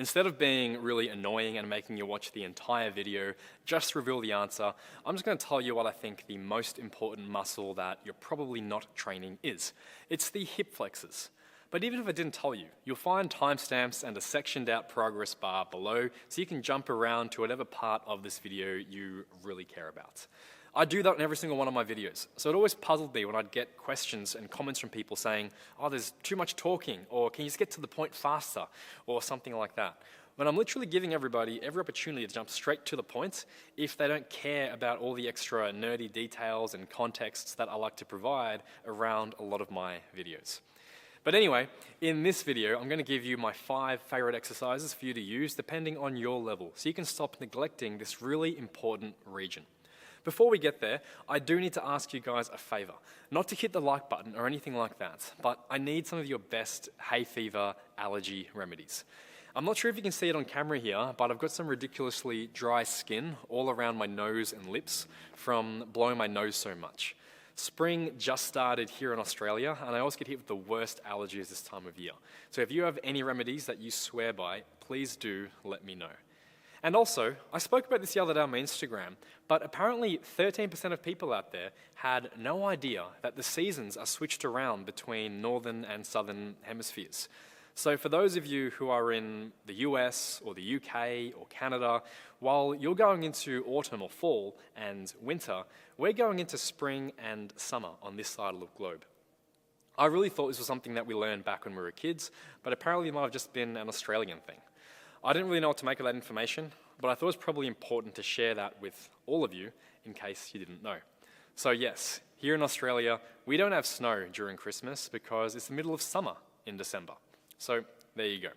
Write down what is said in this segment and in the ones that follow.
Instead of being really annoying and making you watch the entire video just to reveal the answer, I'm just going to tell you what I think the most important muscle that you're probably not training is. It's the hip flexors. But even if I didn't tell you, you'll find timestamps and a sectioned out progress bar below so you can jump around to whatever part of this video you really care about. I do that in every single one of my videos, so it always puzzled me when I'd get questions and comments from people saying, oh, there's too much talking, or can you just get to the point faster, or something like that. When I'm literally giving everybody every opportunity to jump straight to the point if they don't care about all the extra nerdy details and contexts that I like to provide around a lot of my videos. But anyway, in this video, I'm going to give you my 5 favorite exercises for you to use depending on your level, so you can stop neglecting this really important region. Before we get there, I do need to ask you guys a favor. Not to hit the like button or anything like that, but I need some of your best hay fever allergy remedies. I'm not sure if you can see it on camera here, but I've got some ridiculously dry skin all around my nose and lips from blowing my nose so much. Spring just started here in Australia, and I always get hit with the worst allergies this time of year. So if you have any remedies that you swear by, please do let me know. And also, I spoke about this the other day on my Instagram, but apparently 13% of people out there had no idea that the seasons are switched around between northern and southern hemispheres. So for those of you who are in the US or the UK or Canada, while you're going into autumn or fall and winter, we're going into spring and summer on this side of the globe. I really thought this was something that we learned back when we were kids, but apparently it might have just been an Australian thing. I didn't really know what to make of that information, but I thought it was probably important to share that with all of you in case you didn't know. So yes, here in Australia, we don't have snow during Christmas because it's the middle of summer in December. So there you go.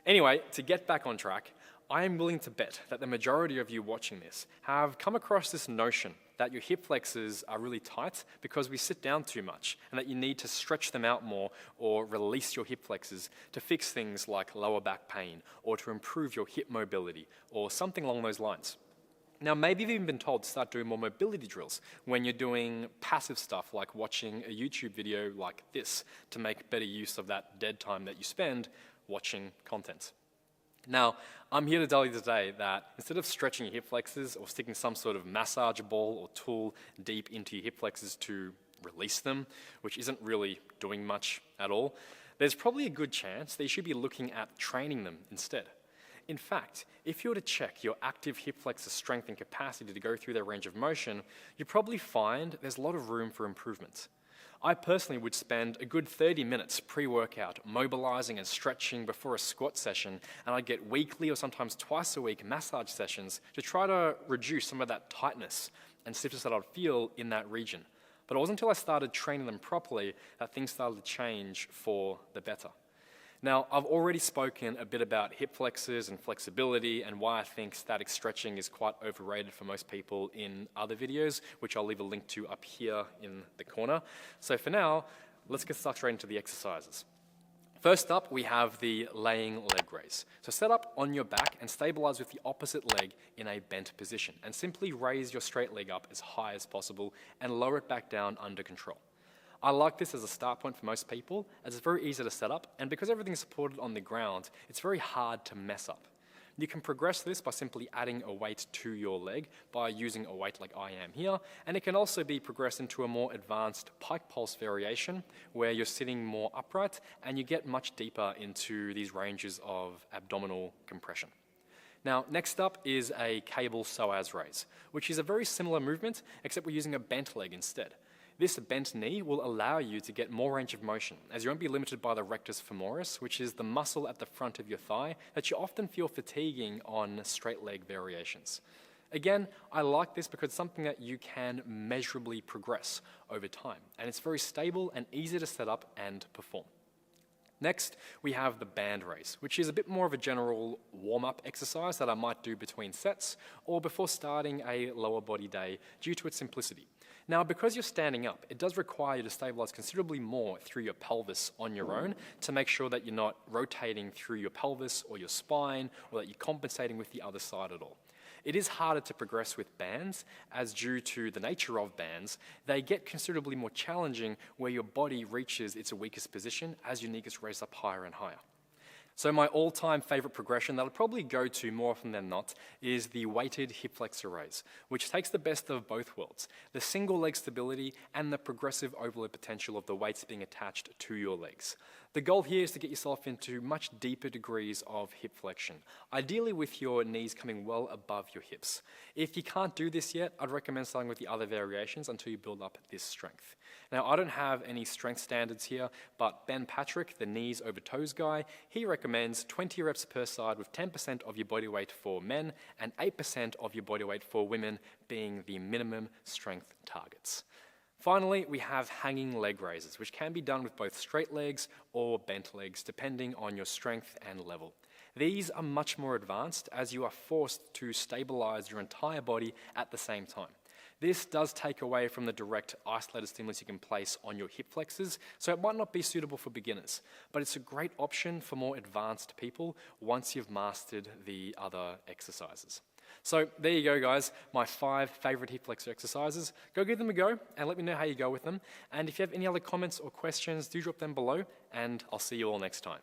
Anyway, to get back on track, I am willing to bet that the majority of you watching this have come across this notion that your hip flexors are really tight because we sit down too much and that you need to stretch them out more or release your hip flexors to fix things like lower back pain or to improve your hip mobility or something along those lines. Now, maybe you've even been told to start doing more mobility drills when you're doing passive stuff like watching a YouTube video like this to make better use of that dead time that you spend watching content. Now, I'm here to tell you today that instead of stretching your hip flexors or sticking some sort of massage ball or tool deep into your hip flexors to release them, which isn't really doing much at all, there's probably a good chance that you should be looking at training them instead. In fact, if you were to check your active hip flexor strength and capacity to go through their range of motion, you'd probably find there's a lot of room for improvement. I personally would spend a good 30 minutes pre-workout mobilizing and stretching before a squat session, and I'd get weekly or sometimes twice a week massage sessions to try to reduce some of that tightness and stiffness that I'd feel in that region. But it wasn't until I started training them properly that things started to change for the better. Now, I've already spoken a bit about hip flexors and flexibility and why I think static stretching is quite overrated for most people in other videos, which I'll leave a link to up here in the corner. So for now, let's get stuck straight into the exercises. First up, we have the laying leg raise. So set up on your back and stabilize with the opposite leg in a bent position, and simply raise your straight leg up as high as possible and lower it back down under control. I like this as a start point for most people, as it's very easy to set up, and because everything's supported on the ground, it's very hard to mess up. You can progress this by simply adding a weight to your leg by using a weight like I am here, and it can also be progressed into a more advanced pike pulse variation where you're sitting more upright and you get much deeper into these ranges of abdominal compression. Now, next up is a cable psoas raise, which is a very similar movement, except we're using a bent leg instead. This bent knee will allow you to get more range of motion, as you won't be limited by the rectus femoris, which is the muscle at the front of your thigh that you often feel fatiguing on straight leg variations. Again, I like this because it's something that you can measurably progress over time, and it's very stable and easy to set up and perform. Next, we have the band raise, which is a bit more of a general warm-up exercise that I might do between sets or before starting a lower body day due to its simplicity. Now, because you're standing up, it does require you to stabilize considerably more through your pelvis on your own to make sure that you're not rotating through your pelvis or your spine or that you're compensating with the other side at all. It is harder to progress with bands, as due to the nature of bands, they get considerably more challenging where your body reaches its weakest position as your knee gets raised up higher and higher. So my all-time favorite progression that I'll probably go to more often than not is the weighted hip flexor raise, which takes the best of both worlds, the single leg stability and the progressive overload potential of the weights being attached to your legs. The goal here is to get yourself into much deeper degrees of hip flexion, ideally with your knees coming well above your hips. If you can't do this yet, I'd recommend starting with the other variations until you build up this strength. Now, I don't have any strength standards here, but Ben Patrick, the knees over toes guy, he recommends 20 reps per side with 10% of your body weight for men and 8% of your body weight for women being the minimum strength targets. Finally, we have hanging leg raises, which can be done with both straight legs or bent legs, depending on your strength and level. These are much more advanced as you are forced to stabilize your entire body at the same time. This does take away from the direct isolated stimulus you can place on your hip flexors, so it might not be suitable for beginners, but it's a great option for more advanced people once you've mastered the other exercises. So there you go, guys, my 5 favorite hip flexor exercises. Go give them a go and let me know how you go with them. And if you have any other comments or questions, do drop them below, and I'll see you all next time.